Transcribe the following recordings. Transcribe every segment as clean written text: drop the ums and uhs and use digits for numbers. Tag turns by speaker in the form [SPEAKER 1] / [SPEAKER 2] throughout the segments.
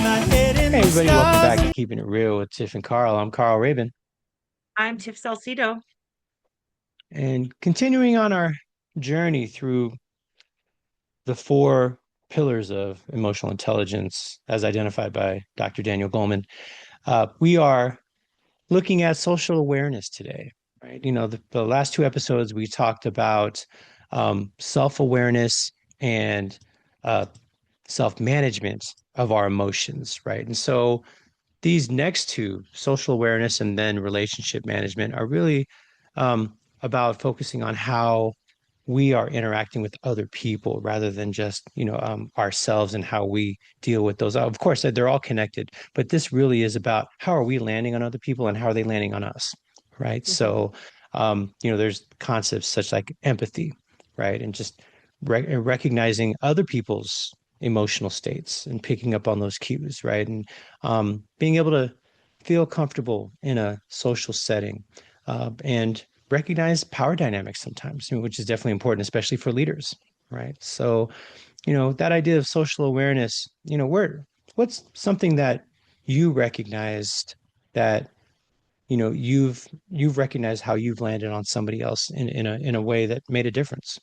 [SPEAKER 1] Hey everybody, welcome back to Keeping It Real with Tiff and Carl. I'm Carl Rabin.
[SPEAKER 2] I'm Tiff Salcido.
[SPEAKER 1] And continuing on our journey through the four pillars of emotional intelligence as identified by Dr. Daniel Goleman, we are looking at social awareness today, right? The last two episodes we talked about self-awareness and uh, self-management of our emotions, right? And so these next two, social awareness and then relationship management, are really about focusing on how we are interacting with other people rather than just ourselves and how we deal with those. Of course, they're all connected, but this really is about how are we landing on other people and how are they landing on us, right?
[SPEAKER 2] Mhm.
[SPEAKER 1] So, there's concepts such like empathy, right, and just recognizing other people's emotional states and picking up on those cues, right, and being able to feel comfortable in a social setting and recognize power dynamics sometimes, which is definitely important, especially for leaders, right? So, that idea of social awareness, what's something that you recognized that, you've recognized how you've landed on somebody else in a way that made a difference?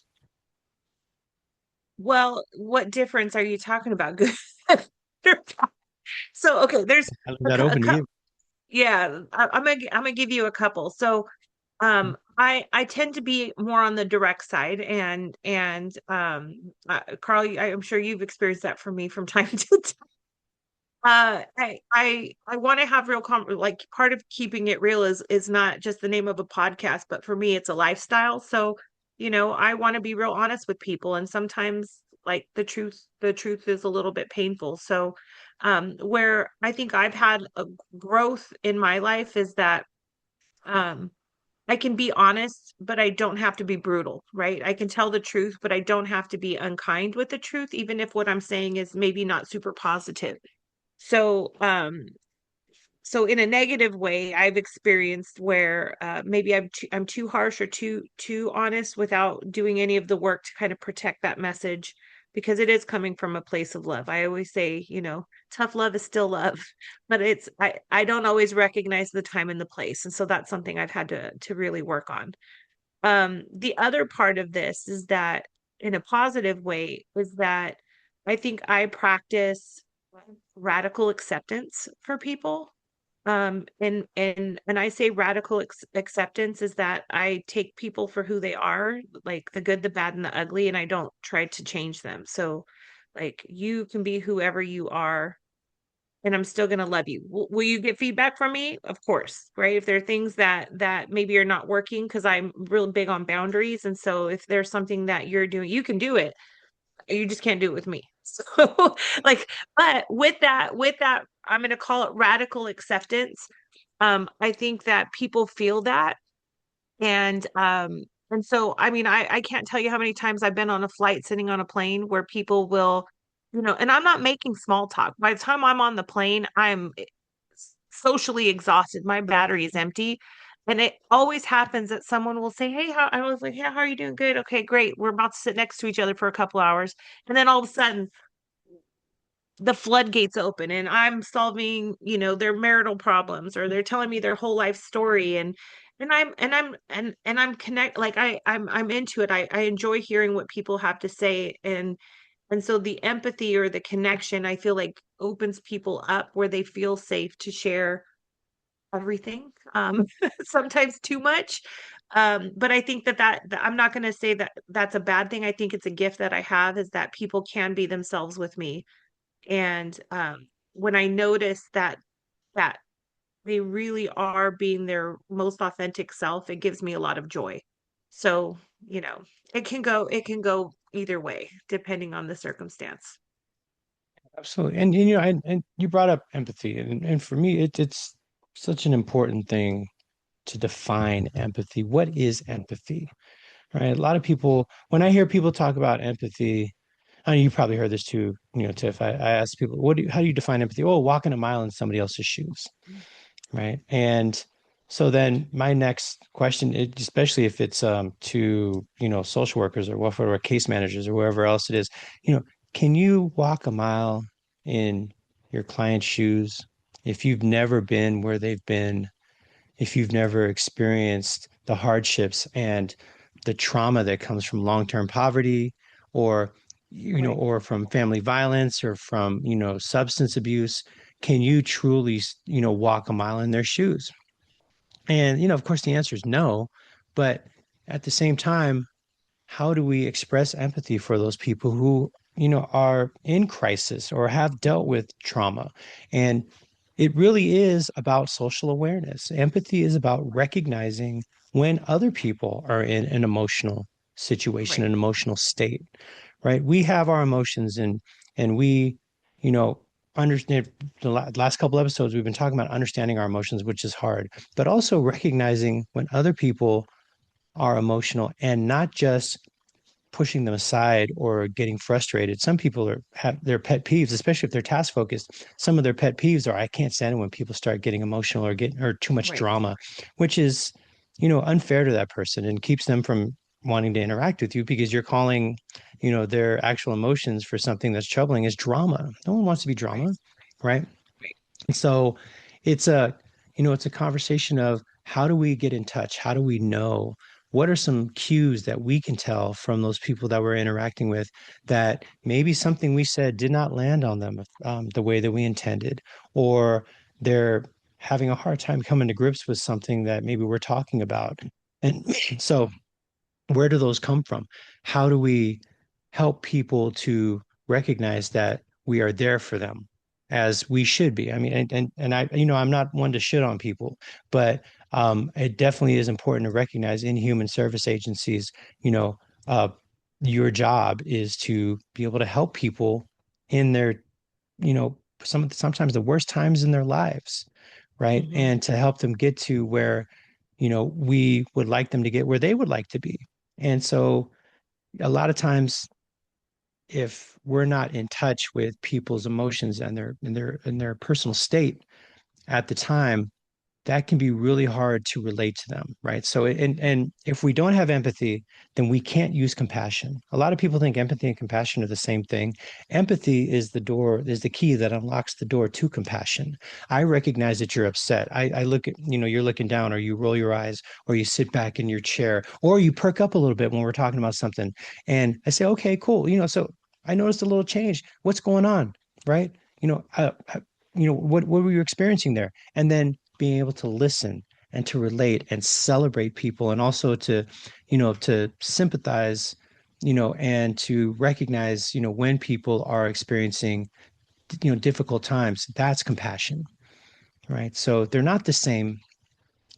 [SPEAKER 2] Well, what difference are you talking about? Good. So, okay, there's
[SPEAKER 1] I leave
[SPEAKER 2] a,
[SPEAKER 1] that
[SPEAKER 2] cou- a
[SPEAKER 1] open to you.
[SPEAKER 2] couple. Yeah, I'm gonna give you a couple. So, I tend to be more on the direct side, and Carl, I'm sure you've experienced that from me from time to time. I want to have real like part of keeping it real is not just the name of a podcast, but for me, it's a lifestyle. So, I want to be real honest with people, and sometimes like the truth is a little bit painful. So, where I think I've had a growth in my life is that um I can be honest, but I don't have to be brutal, right? I can tell the truth, but I don't have to be unkind with the truth, even if what I'm saying is maybe not super positive. So, so in a negative way, I've experienced where maybe I'm too harsh or too honest without doing any of the work to kind of protect that message because it is coming from a place of love. I always say, tough love is still love, but I don't always recognize the time and the place, and so that's something I've had to really work on. The other part of this is that in a positive way is that I think I practice radical acceptance for people. And I say radical acceptance is that I take people for who they are, like the good, the bad, and the ugly, and I don't try to change them. So, like, you can be whoever you are, and I'm still gonna love you. Will you get feedback from me? Of course, right? If there are things that maybe are not working, because I'm real big on boundaries, and so if there's something that you're doing, you can do it. You just can't do it with me. So, like, but with that, I'm gonna call it radical acceptance. I think that people feel that, and so I mean, I can't tell you how many times I've been on a flight sitting on a plane where people will, and I'm not making small talk. By the time I'm on the plane, I'm socially exhausted. My battery is empty. And it always happens that someone will say, "Hey, I was like, hey, how are you doing? Good. Okay, great. We're about to sit next to each other for a couple hours." And then all of a sudden, the floodgates open and I'm solving, their marital problems, or they're telling me their whole life story, and I'm connect like I'm into it. I enjoy hearing what people have to say, and so the empathy or the connection I feel like opens people up where they feel safe to share everything. Sometimes too much. But I think that I'm not going to say that that's a bad thing. I think it's a gift that I have, is that people can be themselves with me, and when I notice that they really are being their most authentic self, it gives me a lot of joy. So, it can go either way depending on the circumstance.
[SPEAKER 1] Absolutely. And you brought up empathy, and for me, it's such an important thing to define empathy. What is empathy? Right? A lot of people, when I hear people talk about empathy, I know you probably heard this too, Tiff. I ask people, how do you define empathy? Oh, walking a mile in somebody else's shoes, right? And so then my next question, especially if it's to, social workers or whatever, case managers or whoever else it is, you know, can you walk a mile in your client's shoes, if you've never been where they've been, if you've never experienced the hardships and the trauma that comes from long-term poverty or
[SPEAKER 2] Right.
[SPEAKER 1] or from family violence or from, substance abuse, can you truly, walk a mile in their shoes? And, of course the answer is no, but at the same time, how do we express empathy for those people who, are in crisis or have dealt with trauma? And it really is about social awareness. Empathy is about recognizing when other people are in an emotional situation,
[SPEAKER 2] Right.
[SPEAKER 1] an emotional state, right? We have our emotions and we, you know, understand the last couple episodes we've been talking about understanding our emotions, which is hard, but also recognizing when other people are emotional and not just pushing them aside or getting frustrated. Some people have their pet peeves, especially if they're task focused. Some of their pet peeves are I can't stand it when people start getting emotional or too much
[SPEAKER 2] Right.
[SPEAKER 1] drama, which is, unfair to that person and keeps them from wanting to interact with you because you're calling, their actual emotions for something that's troubling as drama. No one wants to be
[SPEAKER 2] Right.
[SPEAKER 1] drama, right? So it's a conversation of how do we get in touch? How do we know? What are some cues that we can tell from those people that we're interacting with that maybe something we said did not land on them the way that we intended, or they're having a hard time coming to grips with something that maybe we're talking about. And so where do those come from? How do we help people to recognize that we are there for them as we should be? I mean, and I, I'm not one to shit on people, but it definitely is important to recognize in human service agencies, you know, uh, your job is to be able to help people in their, sometimes the worst times in their lives, right?
[SPEAKER 2] Hmm.
[SPEAKER 1] And to help them get to where, we would like them to get where they would like to be. And so a lot of times if we're not in touch with people's emotions and their personal state at the time, that can be really hard to relate to them, right? So, and if we don't have empathy, then we can't use compassion. A lot of people think empathy and compassion are the same thing. Empathy is the door, is the key that unlocks the door to compassion. I recognize that you're upset. I look at, you're looking down, or you roll your eyes, or you sit back in your chair, or you perk up a little bit when we're talking about something. And I say, okay, cool. So I noticed a little change. What's going on? Right? What were you experiencing there? And then being able to listen and to relate and celebrate people and also to sympathize, and to recognize, when people are experiencing, difficult times. That's compassion, right? So they're not the same,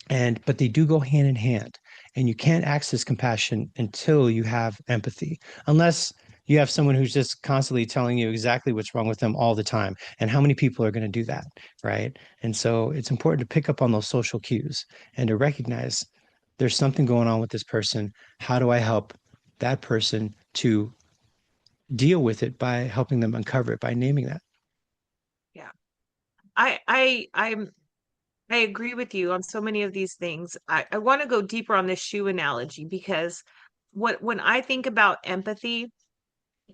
[SPEAKER 1] but they do go hand in hand. And you can't access compassion until you have empathy, unless you have someone who's just constantly telling you exactly what's wrong with them all the time. And how many people are going to do that, right? And so it's important to pick up on those social cues and to recognize there's something going on with this person. How do I help that person to deal with it by helping them uncover it, by naming that?
[SPEAKER 2] Yeah. I agree with you on so many of these things. I want to go deeper on this shoe analogy because when I think about empathy,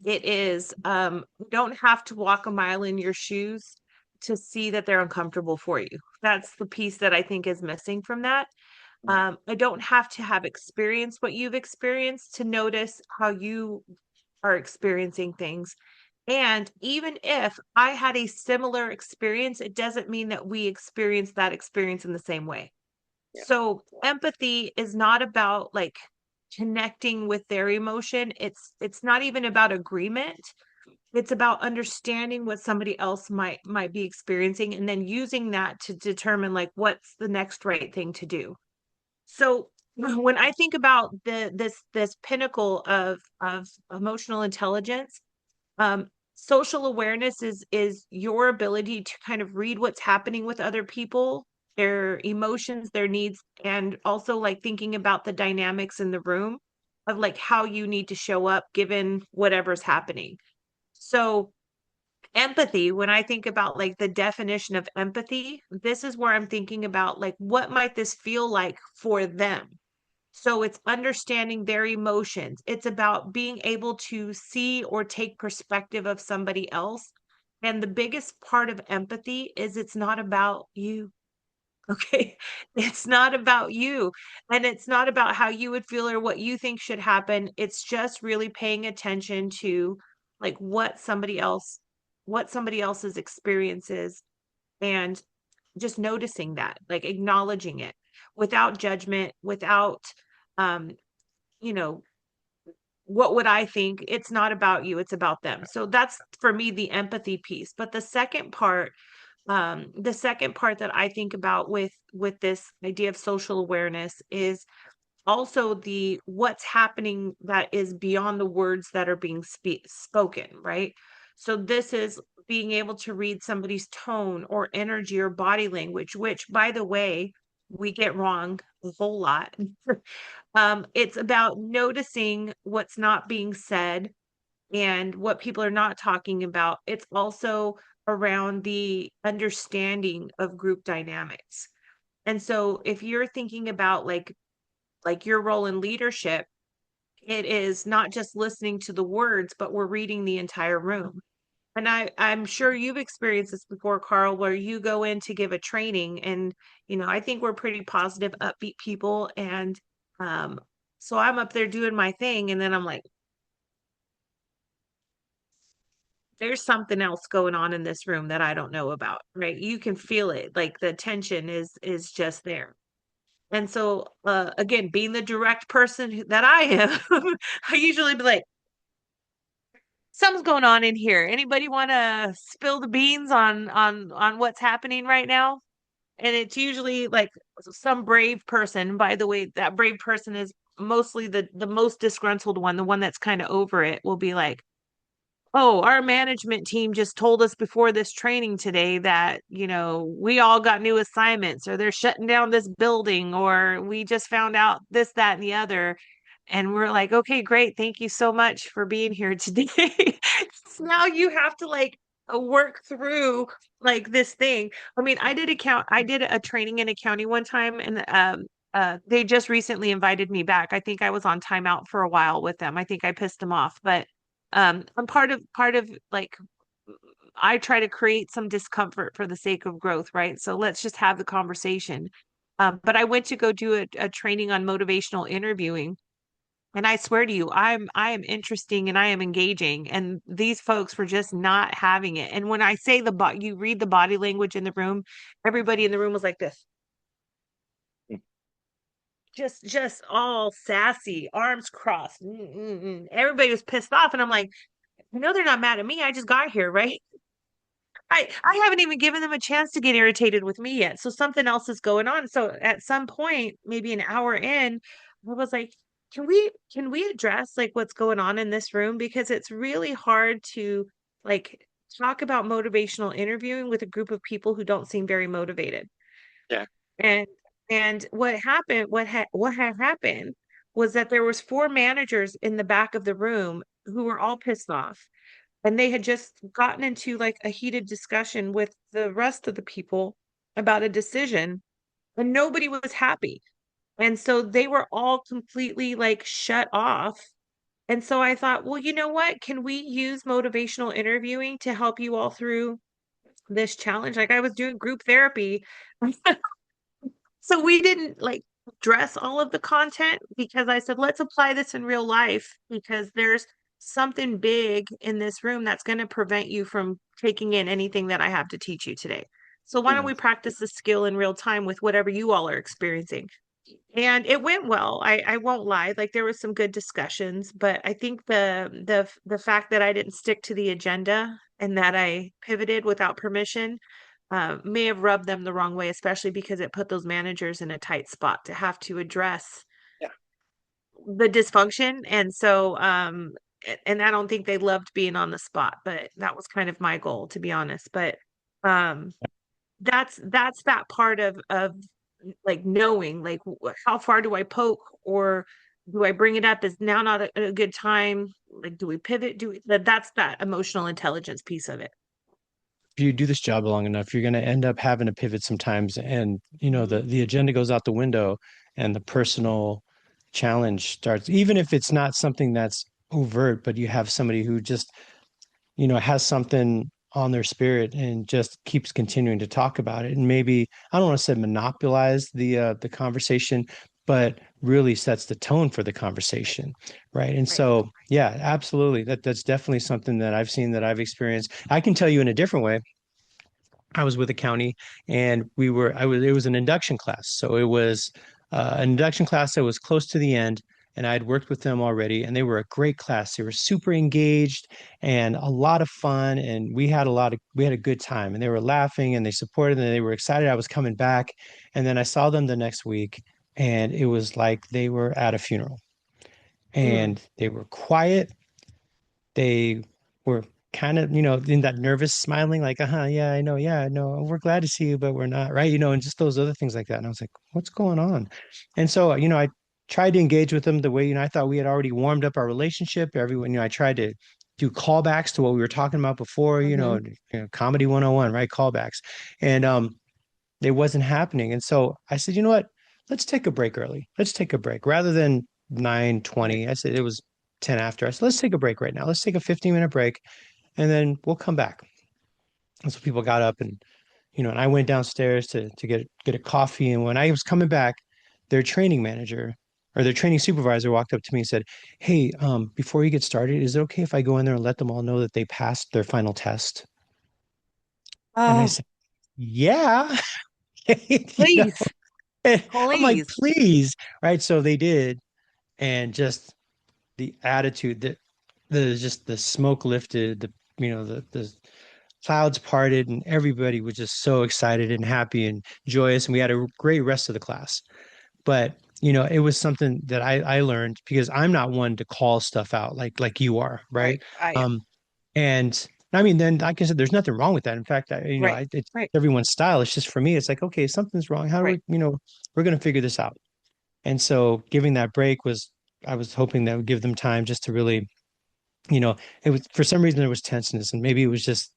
[SPEAKER 2] it is you don't have to walk a mile in your shoes to see that they're uncomfortable for you. That's the piece that I think is missing from that. I don't have to have experienced what you've experienced to notice how you are experiencing things. And even if I had a similar experience, it doesn't mean that we experience that experience in the same way. So empathy is not about like connecting with their emotion. It's not even about agreement. It's about understanding what somebody else might be experiencing and then using that to determine like what's the next right thing to do. So when I think about this pinnacle of emotional intelligence, social awareness is your ability to kind of read what's happening with other people, their emotions, their needs, and also like thinking about the dynamics in the room of like how you need to show up given whatever's happening. So empathy, when I think about like the definition of empathy, this is where I'm thinking about like what might this feel like for them. So it's understanding their emotions. It's about being able to see or take perspective of somebody else And the biggest part of empathy is it's not about you. Okay. It's not about you. And it's not about how you would feel or what you think should happen. It's just really paying attention to like what somebody else's experience is, and just noticing that, like acknowledging it without judgment, without um, you know, what would I think? It's not about you, it's about them. So that's for me the empathy piece. But the second part that I think about with this idea of social awareness is also the what's happening that is beyond the words that are being spoken, right? So this is being able to read somebody's tone or energy or body language, which by the way, we get wrong a whole lot. It's about noticing what's not being said and what people are not talking about. It's also around the understanding of group dynamics. And so if you're thinking about like your role in leadership, it is not just listening to the words, but we're reading the entire room. And I'm sure you've experienced this before, Carl, where you go in to give a training and, I think we're pretty positive, upbeat people. And um, so I'm up there doing my thing. And then I'm like, there's something else going on in this room that I don't know about, right? You can feel it. Like the tension is just there. And so again, being the direct person that I am, I usually be like, something's going on in here. Anybody want to spill the beans on what's happening right now? And it's usually like some brave person. By the way, that brave person is mostly the most disgruntled one, the one that's kind of over it, will be like, oh, our management team just told us before this training today that, we all got new assignments, or they're shutting down this building, or we just found out this, that, and the other. And we're like, okay, great. Thank you so much for being here today. So now you have to like work through like this thing. I mean, I did a training in accounting one time, and they just recently invited me back. I think I was on timeout for a while with them. I think I pissed them off, but I'm part of like I try to create some discomfort for the sake of growth, right? So let's just have the conversation. But I went to go do a training on motivational interviewing, and I swear to you, I am interesting and I am engaging, and these folks were just not having it. And when I say you read the body language in the room, everybody in the room was like this, just all sassy, arms crossed. Everybody was pissed off, and I'm like, they're not mad at me. I just got here, right? I haven't even given them a chance to get irritated with me yet. So something else is going on. So at some point, maybe an hour in, I was like, can we address like what's going on in this room? Because it's really hard to like talk about motivational interviewing with a group of people who don't seem very motivated.
[SPEAKER 1] Yeah.
[SPEAKER 2] And what had happened was that there was four managers in the back of the room who were all pissed off, and they had just gotten into like a heated discussion with the rest of the people about a decision, and nobody was happy. And so they were all completely like shut off. And so I thought, well, you know what? Can we use motivational interviewing to help you all through this challenge? Like I was doing group therapy. So we didn't like address all of the content because I said, let's apply this in real life because there's something big in this room that's going to prevent you from taking in anything that I have to teach you today. So why don't
[SPEAKER 1] Yeah.
[SPEAKER 2] we practice the skill in real time with whatever you all are experiencing? And it went well. I won't lie. Like there was some good discussions, but I think the fact that I didn't stick to the agenda and that I pivoted without permission may have rubbed them the wrong way, especially because it put those managers in a tight spot to have to address
[SPEAKER 1] Yeah.
[SPEAKER 2] the dysfunction. And so, and I don't think they loved being on the spot, but that was kind of my goal, to be honest. But um, that's that part of like knowing like how far do I poke, or do I bring it up? Is now not a good time? Like, do we pivot? That's that emotional intelligence piece of it.
[SPEAKER 1] If you do this job long enough, you're going to end up having to pivot sometimes, and
[SPEAKER 2] Mhm.
[SPEAKER 1] the agenda goes out the window, and the personal challenge starts. Even if it's not something that's overt, but you have somebody who just has something. on their spirit and just keeps continuing to talk about it. And maybe I don't want to say monopolize the conversation, but really sets the tone for the
[SPEAKER 2] Right.
[SPEAKER 1] conversation, right? And
[SPEAKER 2] Right.
[SPEAKER 1] so, yeah, absolutely. That's definitely something that I've seen, that I've experienced. I can tell you in a different way. I was with a county, and it was an induction class. So it was an induction class that was close to the end, and I'd worked with them already, and they were a great class. They were super engaged and a lot of fun, and we had a good time, and they were laughing and they supported, and they were excited I was coming back. And then I saw them the next week, and it was like they were at a funeral,
[SPEAKER 2] Mm.
[SPEAKER 1] and they were quiet. They were kind of, in that nervous smiling, like, yeah, I know, yeah, no, we're glad to see you, but we're not, right? And just those other things like that. And I was like, what's going on? And so, I tried to engage with them the way, I thought we had already warmed up our relationship. Everyone, I tried to do callbacks to what we were talking about before,
[SPEAKER 2] Mm-hmm.
[SPEAKER 1] comedy 101, right? Callbacks. And it wasn't happening. And so I said, you know what? Let's take a break early. Let's take a break rather than
[SPEAKER 2] Right.
[SPEAKER 1] 9:20. I said it was 10 after. I said, let's take a break right now. Let's take a 15-minute break, and then we'll come back. And so people got up, and, and I went downstairs to get a coffee. And when I was coming back, their training manager or their training supervisor walked up to me and said, hey, before you get started, is it okay if I go in there and let them all know that they passed their final test? And I
[SPEAKER 2] Oh,
[SPEAKER 1] said, yeah. you know,
[SPEAKER 2] please,
[SPEAKER 1] I'm like,
[SPEAKER 2] please.
[SPEAKER 1] please, right? So they did, and just the attitude, that the smoke lifted, the clouds parted, and everybody was just so excited and happy and joyous, and we had a great rest of the class. But it was something that I learned, because I'm not one to call stuff out like you are,
[SPEAKER 2] Right.
[SPEAKER 1] right?
[SPEAKER 2] I am.
[SPEAKER 1] Um, and I mean, then like I said, there's nothing wrong with that. In fact,
[SPEAKER 2] Right.
[SPEAKER 1] it's
[SPEAKER 2] Right.
[SPEAKER 1] everyone's style. It's just for me, it's like, okay, something's wrong. How do
[SPEAKER 2] Right.
[SPEAKER 1] we're going to figure this out. And so giving that break was, I was hoping that would give them time just to really, you know, it was, for some reason there was tenseness, and maybe it was just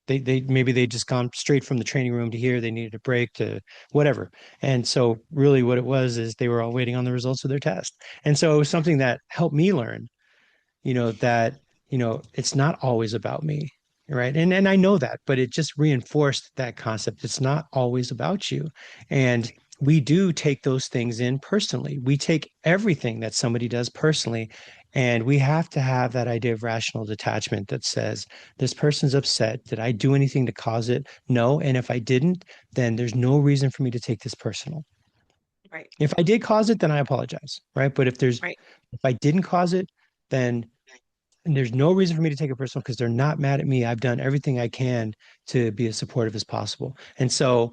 [SPEAKER 1] maybe they just gone straight from the training room to here. They needed a break to whatever. And so really what it was is they were all waiting on the results of their test. And so it was
[SPEAKER 2] Yeah.
[SPEAKER 1] something that helped me learn, that, it's not always about me. Right. And I know that, but it just reinforced that concept. It's not always about you. And we do take those things in personally. We take everything that somebody does personally. And we have to have that idea of rational detachment that says, this person's upset. Did I do anything to cause it? No. And if I didn't, then there's no reason for me to take this personal.
[SPEAKER 2] Right.
[SPEAKER 1] If I did cause it, then I apologize. Right. But
[SPEAKER 2] Right.
[SPEAKER 1] if I didn't cause it, then and there's no reason for me to take it personal, because they're not mad at me. I've done everything I can to be as supportive as possible. And so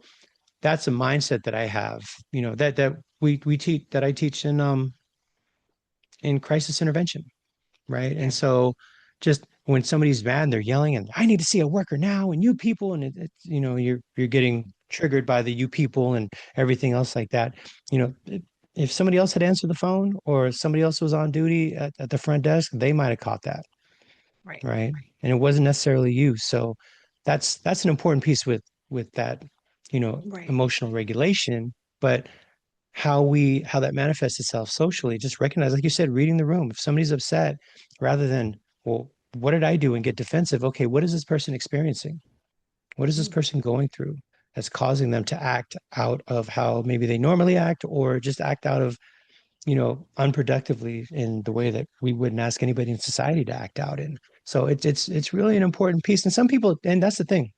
[SPEAKER 1] that's a mindset that I have, that we teach, that I teach in crisis intervention, right?
[SPEAKER 2] Yeah.
[SPEAKER 1] And so just when somebody's mad and they're yelling and I need to see a worker now, and you people, and you're getting triggered by the you people and everything else like that. If somebody else had answered the phone, or somebody else was on duty at the front desk, they might have caught that,
[SPEAKER 2] Right.
[SPEAKER 1] right? And it wasn't necessarily you. So that's an important piece with that,
[SPEAKER 2] Right.
[SPEAKER 1] emotional regulation. But how that manifests itself socially, just recognize, like you said, reading the room. If somebody's upset, rather than, well, what did I do, and get defensive? Okay, what is this person experiencing? What is this
[SPEAKER 2] Mm.
[SPEAKER 1] person going through that's causing them to act out of how maybe they normally act, or just act out of, unproductively in the way that we wouldn't ask anybody in society to act out in. So it's really an important piece. And some people, and that's the thing,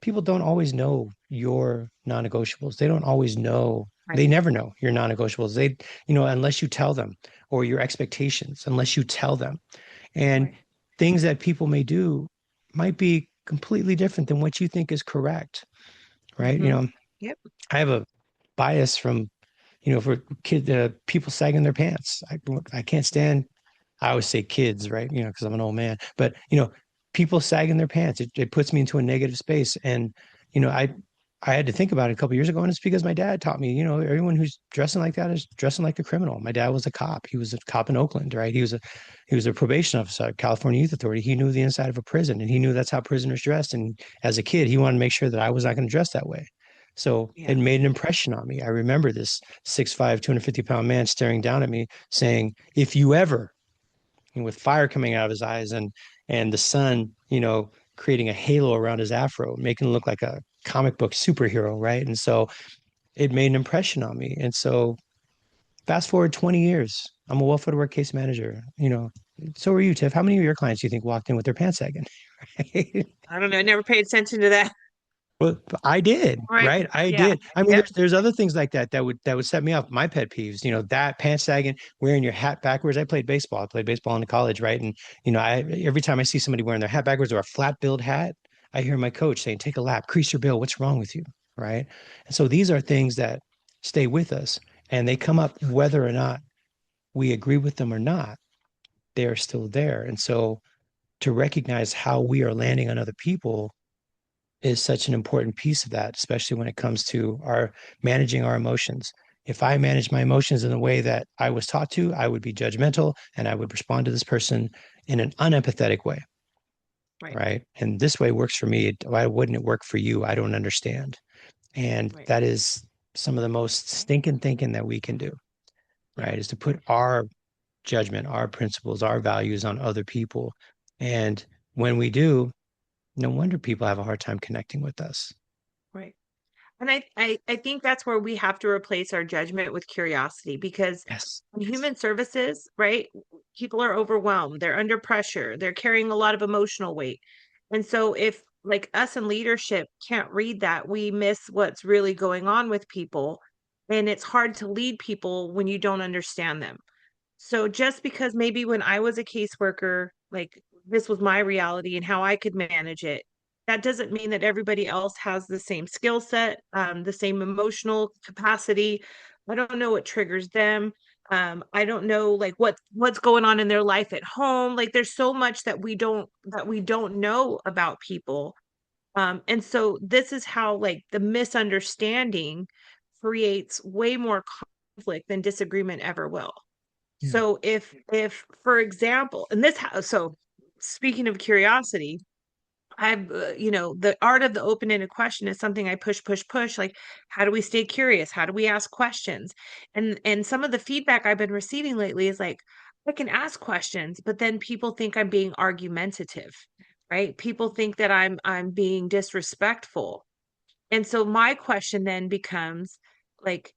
[SPEAKER 1] people don't always know your non-negotiables. They don't always know.
[SPEAKER 2] Right.
[SPEAKER 1] They never know your non-negotiables. Unless you tell them, or your expectations, unless you tell them. And
[SPEAKER 2] Right.
[SPEAKER 1] things that people may do might be completely different than what you think is correct, right?
[SPEAKER 2] Mm-hmm. Yep.
[SPEAKER 1] I have a bias from, for people sagging their pants. I can't
[SPEAKER 2] Right.
[SPEAKER 1] stand, I always say kids, right? Because I'm an old man, but people sagging their pants, it puts me into a negative space. And, you know, I, I had to think about it a couple of years ago, and it's because my dad taught me, everyone who's dressing like that is dressing like a criminal. My dad was a cop. He was a cop in Oakland, right? He was a probation officer at California Youth Authority. He knew the inside of a prison, and he knew that's how prisoners dressed. And as a kid, he wanted to make sure that I was not going to dress that way. So
[SPEAKER 2] Yeah.
[SPEAKER 1] it made an impression on me. I remember this 6'5", 250-pound man staring down at me saying, if you ever, with fire coming out of his eyes, and the sun, creating a halo around his afro, making him look like a comic book superhero, right? And so it made an impression on me. And so fast forward 20 years, I'm a well-footed work case manager. So are you, Tiff. How many of your clients do you think walked in with their pants sagging? Right?
[SPEAKER 2] I don't know. I never paid attention to that.
[SPEAKER 1] Well, I did,
[SPEAKER 2] Right.
[SPEAKER 1] right? I
[SPEAKER 2] Yeah.
[SPEAKER 1] did. I mean,
[SPEAKER 2] Yep.
[SPEAKER 1] there's other things like that that would set me off. My pet peeves, that pants sagging, wearing your hat backwards. I played baseball. I played baseball in college, right? And I every time I see somebody wearing their hat backwards or a flat billed hat, I hear my coach saying, "Take a lap, crease your bill. What's wrong with you?" Right? And so these are things that stay with us, and they come up whether or not we agree with them or not. They are still there, and so to recognize how we are landing on other people is such an important piece of that, especially when it comes to our managing our emotions. If I manage my emotions in the way that I was taught to, I would be judgmental and I would respond to this person in an unempathetic way.
[SPEAKER 2] Right.
[SPEAKER 1] Right. And this way works for me. Why wouldn't it work for you? I don't understand. And
[SPEAKER 2] Right.
[SPEAKER 1] that is some of the most stinking thinking that we can do,
[SPEAKER 2] Yeah.
[SPEAKER 1] right? Is to put our judgment, our principles, our values on other people. And when we do, no wonder people have a hard time connecting with us.
[SPEAKER 2] Right. And I think that's where we have to replace our judgment with curiosity because
[SPEAKER 1] Yes.
[SPEAKER 2] in human services, right, people are overwhelmed, they're under pressure, they're carrying a lot of emotional weight. And so if like us in leadership can't read that, we miss what's really going on with people. And it's hard to lead people when you don't understand them. So just because maybe when I was a caseworker, like this was my reality and how I could manage it, that doesn't mean that everybody else has the same skill set, the same emotional capacity. I don't know what triggers them. I don't know like what's going on in their life at home. Like there's so much that we don't know about people. And so this is how like the misunderstanding creates way more conflict than disagreement ever will.
[SPEAKER 1] Yeah.
[SPEAKER 2] So if for example, and so speaking of curiosity, I've the art of the open-ended question is something I push like how do we stay curious? How do we ask questions? And some of the feedback I've been receiving lately is like I can ask questions, but then people think I'm being argumentative, right? People think that I'm being disrespectful. And so my question then becomes like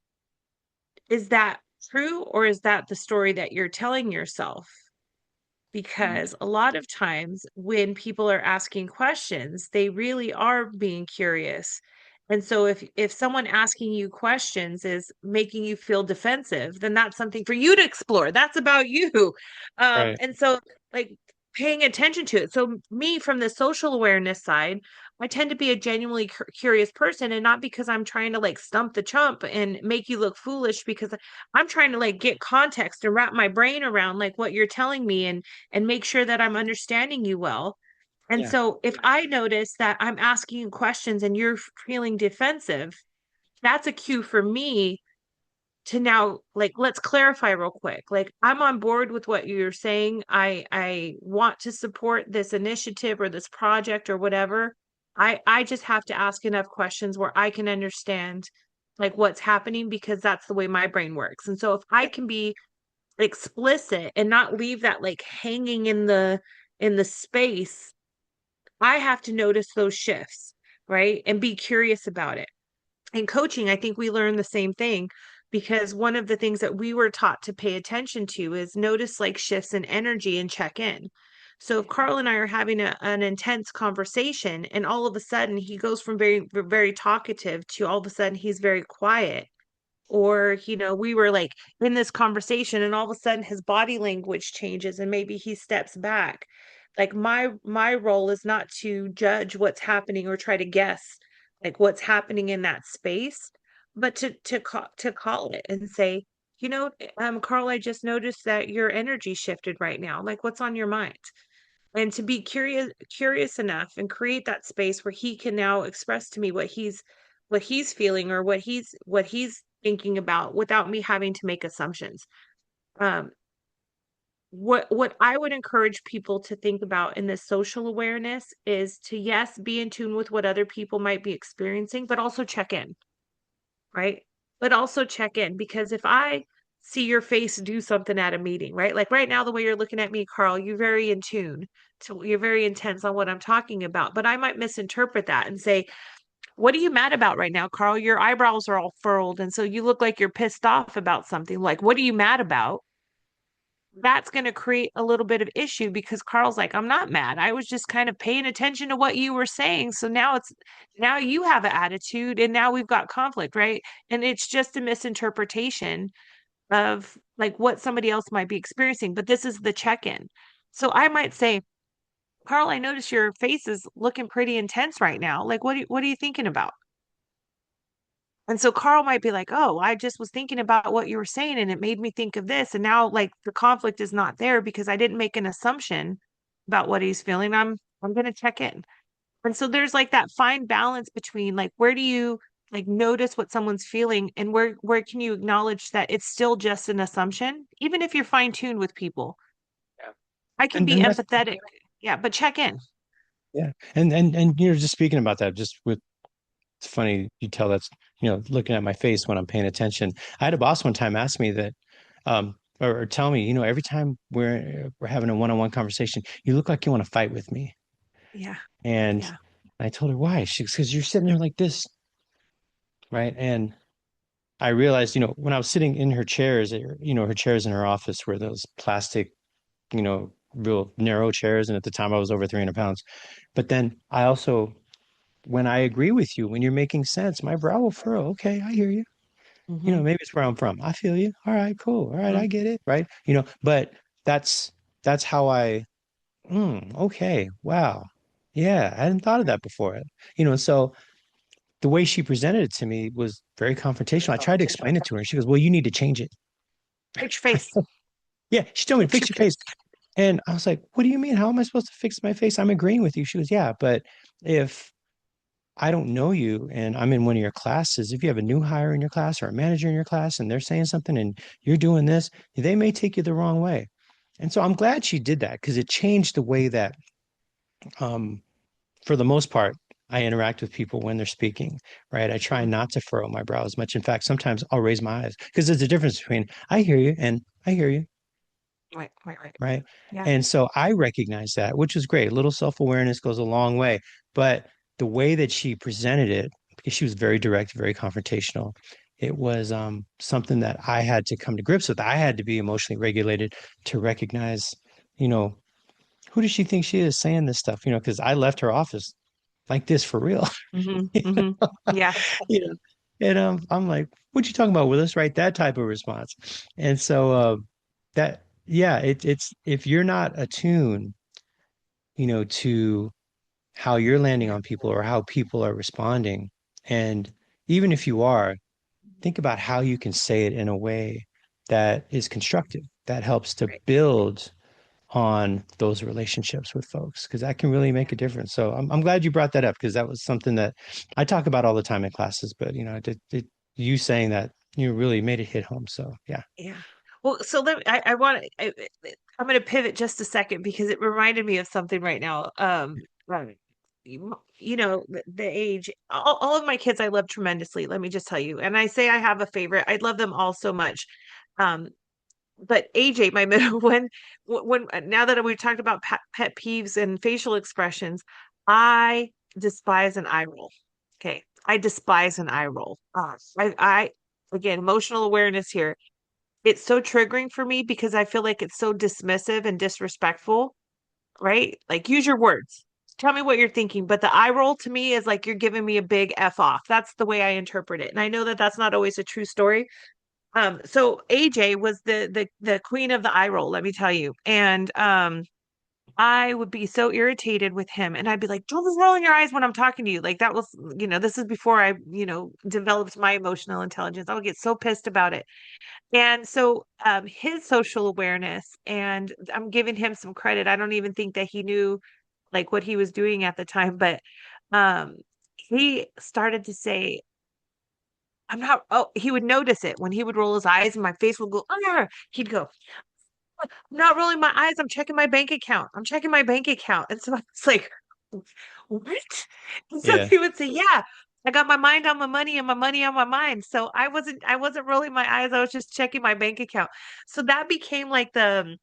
[SPEAKER 2] is that true or is that the story that you're telling yourself? Because a lot of times when people are asking questions, they really are being curious. And so if someone asking you questions is making you feel defensive, then that's something for you to explore. That's about you.
[SPEAKER 1] Right.
[SPEAKER 2] And so like paying attention to it. So me from the social awareness side, I tend to be a genuinely curious person and not because I'm trying to like stump the chump and make you look foolish because I'm trying to like get context and wrap my brain around like what you're telling me and make sure that I'm understanding you well. And
[SPEAKER 1] Yeah.
[SPEAKER 2] so if I notice that I'm asking you questions and you're feeling defensive, that's a cue for me to now like let's clarify real quick. Like I'm on board with what you're saying. I want to support this initiative or this project or whatever. I just have to ask enough questions where I can understand like what's happening because that's the way my brain works. And so if I can be explicit and not leave that like hanging in the space, I have to notice those shifts, right? And be curious about it. In coaching, I think we learn the same thing because one of the things that we were taught to pay attention to is notice like shifts in energy and check in. So if Carl and I are having an intense conversation and all of a sudden he goes from very talkative to all of a sudden he's very quiet, or we were like in this conversation and all of a sudden his body language changes and maybe he steps back, like my role is not to judge what's happening or try to guess like what's happening in that space, but to call it and say, Carl, I just noticed that your energy shifted right now, like what's on your mind, and to be curious enough and create that space where he can now express to me what he's feeling or what he's thinking about without me having to make assumptions. um what I would encourage people to think about in this social awareness is to, yes, be in tune with what other people might be experiencing, but also check in, right? But also check in because if I see your face do something at a meeting, right? Like right now, the way you're looking at me, Carl, you're very in tune. So you're very intense on what I'm talking about. But I might misinterpret that and say, what are you mad about right now, Carl? Your eyebrows are all furled. And so you look like you're pissed off about something. Like, what are you mad about? That's going to create a little bit of issue because Carl's like, I'm not mad. I was just kind of paying attention to what you were saying. So now you have an attitude and now we've got conflict, right? And it's just a misinterpretation of like what somebody else might be experiencing. But this is the check in. So I might say, Carl, I notice your face is looking pretty intense right now. Like, what are you thinking about? And so Carl might be like, "Oh, I just was thinking about what you were saying and it made me think of this." And now like the conflict is not there because I didn't make an assumption about what he's feeling. I'm going to check in. And so there's like that fine balance between like where do you like notice what someone's feeling and where can you acknowledge that it's still just an assumption, even if you're fine-tuned with people.
[SPEAKER 1] Yeah.
[SPEAKER 2] I can be
[SPEAKER 1] And that's
[SPEAKER 2] empathetic. Yeah, but check in.
[SPEAKER 1] yeah. And you're just speaking about that just with it's funny you tell that's looking at my face when I'm paying attention. I had a boss one time ask me that or tell me, every time we're having a one-on-one conversation, you look like you want to fight with me.
[SPEAKER 2] Yeah.
[SPEAKER 1] And
[SPEAKER 2] Yeah.
[SPEAKER 1] I told her why. She because you're sitting there like this, right? And I realized, when I was sitting in her chairs, her chairs in her office were those plastic, real narrow chairs. And at the time I was over 300 pounds. But then I also, when I agree with you, when you're making sense, my brow will furrow. Okay, I hear you.
[SPEAKER 2] Hmm.
[SPEAKER 1] Maybe it's where I'm from. I feel you. All right, cool. All right,
[SPEAKER 2] Hmm.
[SPEAKER 1] I get it. Right. But that's how okay, wow. Yeah, I hadn't thought of that before. So the way she presented it to me was very confrontational. I tried to explain it to her, and she goes, "Well, you need to change it."
[SPEAKER 2] Fix your face.
[SPEAKER 1] Yeah, she told me to
[SPEAKER 2] Fix
[SPEAKER 1] fix
[SPEAKER 2] your
[SPEAKER 1] your face.
[SPEAKER 2] face.
[SPEAKER 1] And I was like, "What do you mean? How am I supposed to fix my face? I'm agreeing with you." She goes, "Yeah, but if I don't know you and I'm in one of your classes, if you have a new hire in your class or a manager in your class and they're saying something and you're doing this, they may take you the wrong way." And so I'm glad she did that because it changed the way that um, for the most part, I interact with people when they're speaking, right? I try
[SPEAKER 2] Mhm.
[SPEAKER 1] not to furrow my brows much. In fact, sometimes I'll raise my eyes because there's a difference between I hear you and I hear you,
[SPEAKER 2] Right, right, right.
[SPEAKER 1] right?
[SPEAKER 2] Yeah.
[SPEAKER 1] And so I recognize that, which is great. A little self-awareness goes a long way. But the way that she presented it, because she was very direct, very confrontational, it was something that I had to come to grips with. I had to be emotionally regulated to recognize, you know, who does she think she is saying this stuff? Because I left her office like this for real.
[SPEAKER 2] Hmm. Hmm. Yeah.
[SPEAKER 1] you know, and I'm like, what you talking about with us, right? That type of response. And so yeah, it's if you're not attuned, to how you're landing on people or how people are responding, and even if you are, think about how you can say it in a way that is constructive, that helps to
[SPEAKER 2] Right.
[SPEAKER 1] build on those relationships with folks because that can really make
[SPEAKER 2] Yeah.
[SPEAKER 1] a difference. So I'm glad you brought that up because that was something that I talk about all the time in classes, but you saying that really made it hit home. So yeah.
[SPEAKER 2] Yeah. Well, so I want I'm going to pivot just a second because it reminded me of something right now. Right. The age, all of my kids I love tremendously, let me just tell you. And I say I have a favorite. I love them all so much. Um, but AJ, my middle now that we've talked about pet peeves and facial expressions, I despise an eye roll. Okay, I despise an eye roll. I again, emotional awareness here. It's so triggering for me because I feel like it's so dismissive and disrespectful, right? Like use your words. Tell me what you're thinking, but the eye roll to me is like you're giving me a big F off. That's the way I interpret it. And I know that that's not always a true story, so AJ was the queen of the eye roll, let me tell you. And I would be so irritated with him and I'd be like, don't be rolling your eyes when I'm talking to you. Like that was, this is before I, developed my emotional intelligence. I would get so pissed about it. And so his social awareness, and I'm giving him some credit. I don't even think that he knew like what he was doing at the time, but um he started to say, he would notice it when he would roll his eyes and my face would go, he'd go, I'm not rolling my eyes. I'm checking my bank account. I'm checking my bank account. And so I was like, what? And so
[SPEAKER 1] Yeah.
[SPEAKER 2] he would say, yeah. I got my mind on my money and my money on my mind. So I wasn't rolling my eyes. I was just checking my bank account. So that became like the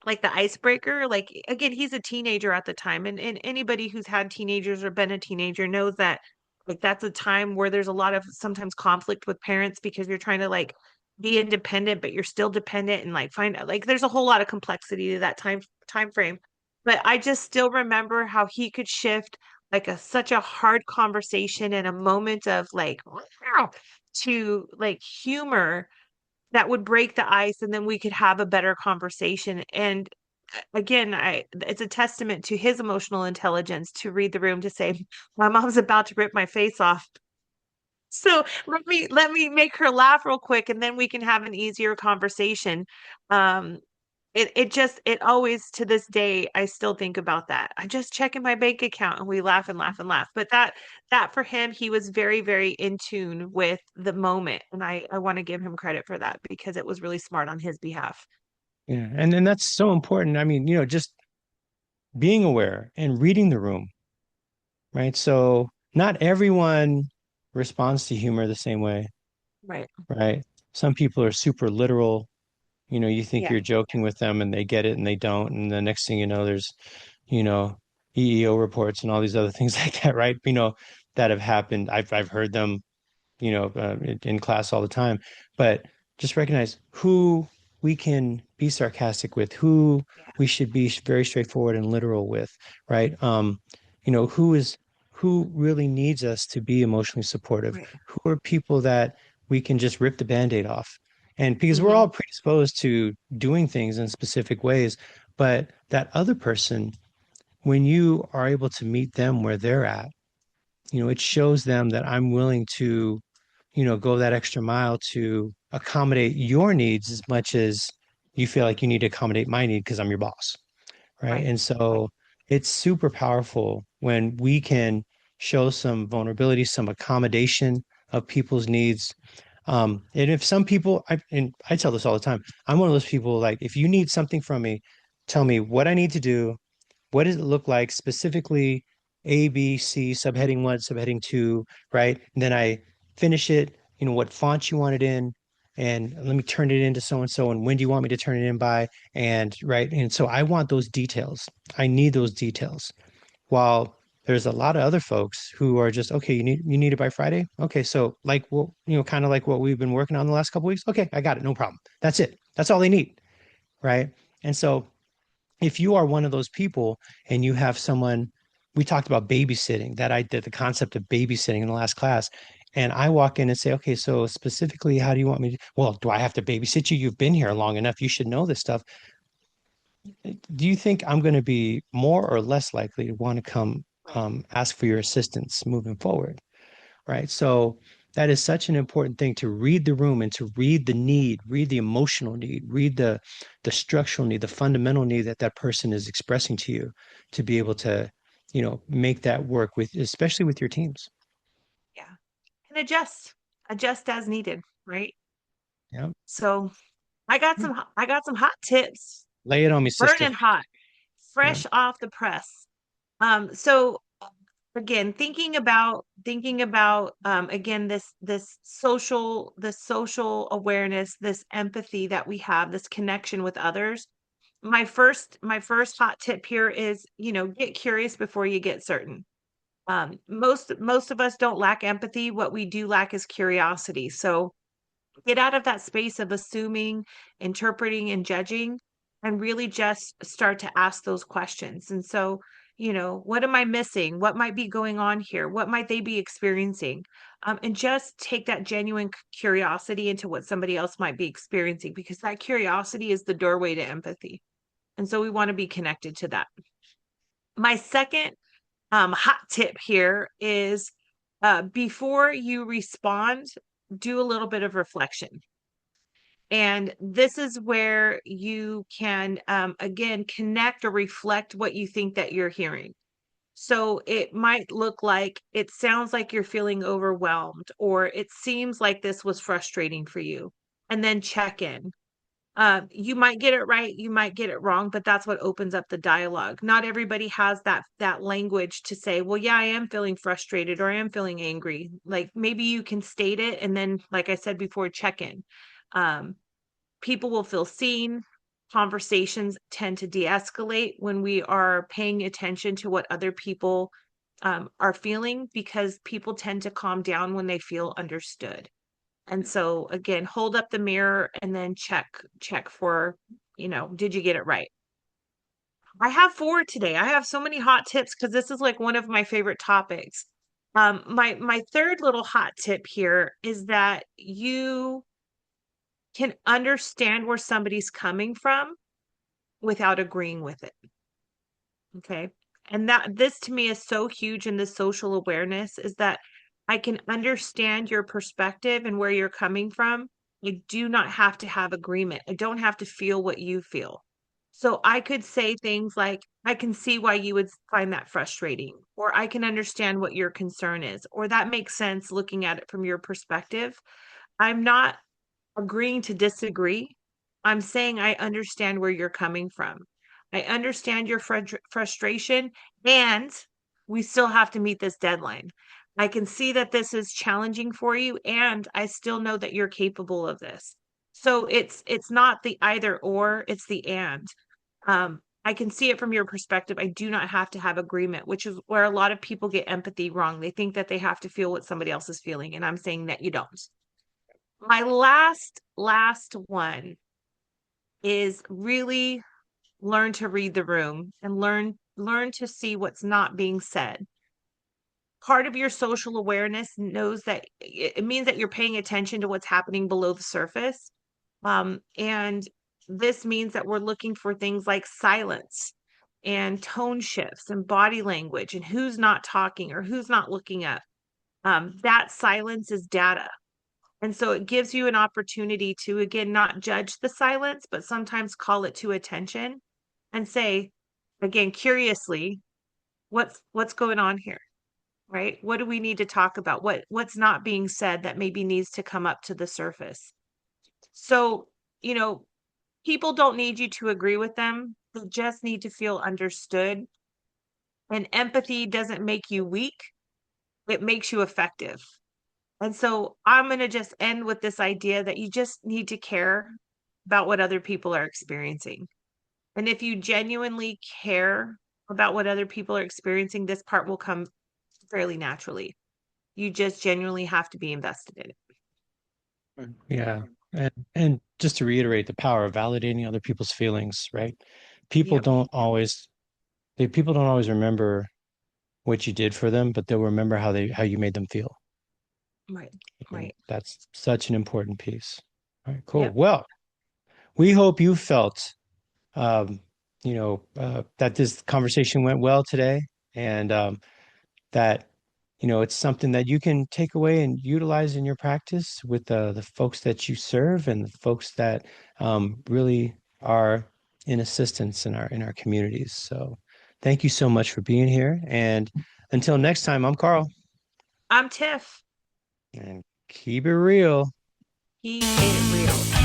[SPEAKER 2] icebreaker. Like again, he's a teenager at the time, and anybody who's had teenagers or been a teenager knows that like that's a time where there's a lot of sometimes conflict with parents because you're trying to like be independent, but you're still dependent and like find out like there's a whole lot of complexity to that time frame. But I just still remember how he could shift like a such a hard conversation and a moment of like to like humor that would break the ice and then we could have a better conversation. And again, I it's a testament to his emotional intelligence to read the room to say, my mom's about to rip my face off. So let me make her laugh real quick and then we can have an easier conversation. Um it just it always to this day I still think about that. I just check in my bank account and we laugh and laugh and laugh. But that for him, he was very, very in tune with the moment. And I want to give him credit for that because it was really smart on his behalf.
[SPEAKER 1] Yeah. And that's so important. I mean, just being aware and reading the room, right? So not everyone responds to humor the same way,
[SPEAKER 2] Right.
[SPEAKER 1] right? Some people are super literal. You think
[SPEAKER 2] Yeah.
[SPEAKER 1] you're joking with them and they get it and they don't. And the next thing you know, there's, you know, EEO reports and all these other things like that, right? That have happened. I've heard them in class all the time. But just recognize who we can be sarcastic with, who
[SPEAKER 2] Yeah.
[SPEAKER 1] we should be very straightforward and literal with, right? Who really needs us to be emotionally supportive?
[SPEAKER 2] Right.
[SPEAKER 1] Who are people that we can just rip the band-aid off? And because we're all
[SPEAKER 2] Hmm.
[SPEAKER 1] predisposed to doing things in specific ways, but that other person, when you are able to meet them where they're at, it shows them that I'm willing to go that extra mile to accommodate your needs as much as you feel like you need to accommodate my need because I'm your boss, right?
[SPEAKER 2] Right.
[SPEAKER 1] And so it's super powerful when we can show some vulnerability, some accommodation of people's needs. And if some people, and I tell this all the time, I'm one of those people like, if you need something from me, tell me what I need to do, what does it look like specifically A, B, C, subheading one, subheading two, right? And then I finish it, what font you want it in, and let me turn it into so and so, and when do you want me to turn it in by? And right. And so I want those details. I need those details. While there's a lot of other folks who are just, okay, you need it by Friday. Okay, so like what, kind of like what we've been working on the last couple of weeks. Okay, I got it, no problem. That's it. That's all they need, right? And so if you are one of those people and you have someone, we talked about babysitting, that I did the concept of babysitting in the last class. And I walk in and say, okay, so specifically, how do you want me to? Well, do I have to babysit you? You've been here long enough. You should know this stuff. Do you think I'm going to be more or less likely to want to come
[SPEAKER 2] Right.
[SPEAKER 1] ask for your assistance moving forward? Right. So that is such an important thing to read the room and to read the need, read the emotional need, read the structural need, the fundamental need that that person is expressing to you to be able to, make that work with, especially with your teams.
[SPEAKER 2] Yeah. And adjust as needed. Right.
[SPEAKER 1] Yeah.
[SPEAKER 2] So I got some hot tips,
[SPEAKER 1] Lay it on me, sister.
[SPEAKER 2] burning hot,
[SPEAKER 1] Yeah.
[SPEAKER 2] fresh off the press. So again, thinking about again this social awareness, this empathy that we have, this connection with others. My first hot tip here is, get curious before you get certain. Most of us don't lack empathy. What we do lack is curiosity. So get out of that space of assuming, interpreting, and judging, and really just start to ask those questions. And so, what am I missing? What might be going on here? What might they be experiencing? And just take that genuine curiosity into what somebody else might be experiencing, because that curiosity is the doorway to empathy. And so we want to be connected to that. My second hot tip here is before you respond, do a little bit of reflection. And this is where you can, again, connect or reflect what you think that you're hearing. So it might look like it sounds like you're feeling overwhelmed, or it seems like this was frustrating for you. And then check in. You might get it right, you might get it wrong, but that's what opens up the dialogue. Not everybody has that language to say, well, yeah, I am feeling frustrated or I am feeling angry. Like maybe you can state it and then, like I said before, check in. Um, People will feel seen. Conversations tend to de-escalate when we are paying attention to what other people are feeling, because people tend to calm down when they feel understood. And so again, hold up the mirror and then check for, did you get it right? I have four today. I have so many hot tips because this is like one of my favorite topics. My third little hot tip here is that you can understand where somebody's coming from without agreeing with it. Okay. And that this to me is so huge in this social awareness, is that I can understand your perspective and where you're coming from. You do not have to have agreement. I don't have to feel what you feel. So I could say things like, I can see why you would find that frustrating, or I can understand what your concern is, or that makes sense looking at it from your perspective. I'm not agreeing to disagree. I'm saying I understand where you're coming from. I understand your frustration, and we still have to meet this deadline. I can see that this is challenging for you, and I still know that you're capable of this. So it's not the either or, it's the and. I can see it from your perspective. I do not have to have agreement, which is where a lot of people get empathy wrong. They think that they have to feel what somebody else is feeling, and I'm saying that you don't. My last one is really learn to read the room and learn to see what's not being said. Part of your social awareness knows that it means that you're paying attention to what's happening below the surface. And this means that we're looking for things like silence and tone shifts and body language and who's not talking or who's not looking up. That silence is data. And so it gives you an opportunity to, again, not judge the silence, but sometimes call it to attention and say, again, curiously, what's going on here, right? What do we need to talk about? What's not being said that maybe needs to come up to the surface? So, you know, people don't need you to agree with them. They just need to feel understood. And empathy doesn't make you weak, it makes you effective. And so I'm going to just end with this idea that you just need to care about what other people are experiencing. And if you genuinely care about what other people are experiencing, this part will come fairly naturally. You just genuinely have to be invested in it.
[SPEAKER 1] Yeah. And just to reiterate the power of validating other people's feelings, right? People
[SPEAKER 2] Yep.
[SPEAKER 1] don't always people don't always remember what you did for them, but they'll remember how you made them feel.
[SPEAKER 2] Right.
[SPEAKER 1] And
[SPEAKER 2] Right.
[SPEAKER 1] that's such an important piece. All right, cool.
[SPEAKER 2] Yep.
[SPEAKER 1] Well, we hope you felt that this conversation went well today, and that it's something that you can take away and utilize in your practice with the folks that you serve and the folks that really are in assistance in our communities. So thank you so much for being here. And until next time, I'm Carl,
[SPEAKER 2] I'm Tiff.
[SPEAKER 1] and keep it real.
[SPEAKER 2] Keep it real.